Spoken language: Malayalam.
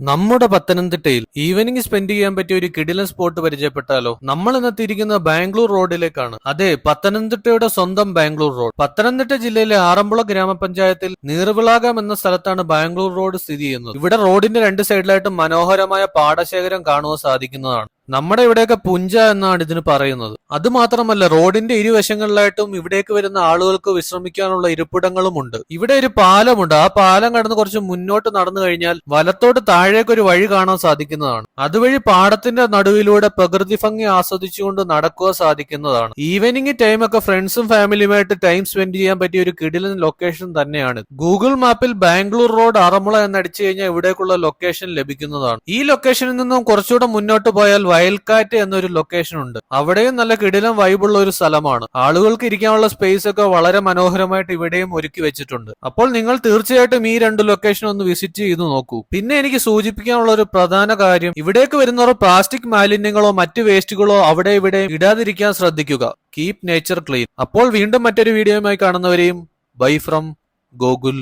നമ്മുടെ പത്തനംതിട്ടയിൽ ഈവനിങ് സ്പെൻഡ് ചെയ്യാൻ പറ്റിയ ഒരു കിടിലൻ സ്പോട്ട് പരിചയപ്പെട്ടാലോ? നമ്മൾ ഇന്നെത്തിയിരിക്കുന്നത് ബാംഗ്ലൂർ റോഡിലേക്കാണ്. അതെ, പത്തനംതിട്ടയുടെ സ്വന്തം ബാംഗ്ലൂർ റോഡ്. പത്തനംതിട്ട ജില്ലയിലെ ആറന്മുള ഗ്രാമപഞ്ചായത്തിൽ നീർവിളാകം എന്ന സ്ഥലത്താണ് ബാംഗ്ലൂർ റോഡ് സ്ഥിതി ചെയ്യുന്നത്. ഇവിടെ റോഡിന്റെ രണ്ട് സൈഡിലായിട്ട് മനോഹരമായ പാടശേഖരം കാണുവാൻ സാധിക്കുന്നതാണ്. നമ്മുടെ ഇവിടെയൊക്കെ പുഞ്ച എന്നാണ് ഇതിന് പറയുന്നത്. അത് മാത്രമല്ല, റോഡിന്റെ ഇരുവശങ്ങളിലായിട്ടും ഇവിടേക്ക് വരുന്ന ആളുകൾക്ക് വിശ്രമിക്കാനുള്ള ഇരിപ്പിടങ്ങളുമുണ്ട്. ഇവിടെ ഒരു പാലമുണ്ട്. ആ പാലം കടന്ന് കുറച്ച് മുന്നോട്ട് നടന്നു കഴിഞ്ഞാൽ വലത്തോട്ട് താഴേക്ക് ഒരു വഴി കാണാൻ സാധിക്കുന്നതാണ്. അതുവഴി പാടത്തിന്റെ നടുവിലൂടെ പ്രകൃതി ഭംഗി ആസ്വദിച്ചുകൊണ്ട് നടക്കുക സാധിക്കുന്നതാണ്. ഈവനിങ് ടൈമൊക്കെ ഫ്രണ്ട്സും ഫാമിലിയുമായിട്ട് ടൈം സ്പെൻഡ് ചെയ്യാൻ പറ്റിയ ഒരു കിടിലൻ ലൊക്കേഷൻ തന്നെയാണ്. ഗൂഗിൾ മാപ്പിൽ ബാംഗ്ലൂർ റോഡ് ആറന്മുള എന്നടിച്ചു കഴിഞ്ഞാൽ ഇവിടേക്കുള്ള ലൊക്കേഷൻ ലഭിക്കുന്നതാണ്. ഈ ലൊക്കേഷനിൽ നിന്നും കുറച്ചുകൂടെ മുന്നോട്ട് പോയാൽ വയൽക്കാറ്റ് എന്നൊരു ലൊക്കേഷൻ ഉണ്ട്. അവിടെയും നല്ല കിടിലം വൈബുള്ള ഒരു സ്ഥലമാണ്. ആളുകൾക്ക് ഇരിക്കാനുള്ള സ്പേസ് ഒക്കെ വളരെ മനോഹരമായിട്ട് ഇവിടെയും ഒരുക്കി വെച്ചിട്ടുണ്ട്. അപ്പോൾ നിങ്ങൾ തീർച്ചയായിട്ടും ഈ രണ്ട് ലൊക്കേഷൻ ഒന്ന് വിസിറ്റ് ചെയ്ത് നോക്കൂ. പിന്നെ എനിക്ക് സൂചിപ്പിക്കാനുള്ള ഒരു പ്രധാന കാര്യം, ഇവിടേക്ക് വരുന്നവർ പ്ലാസ്റ്റിക് മാലിന്യങ്ങളോ മറ്റു വേസ്റ്റുകളോ അവിടെ ഇവിടെ ഇടാതിരിക്കാൻ ശ്രദ്ധിക്കുക. Keep nature clean. അപ്പോൾ വീണ്ടും മറ്റൊരു വീഡിയോയുമായി കാണുന്നവരെയും ബൈ ഫ്രം ഗോകുൽ.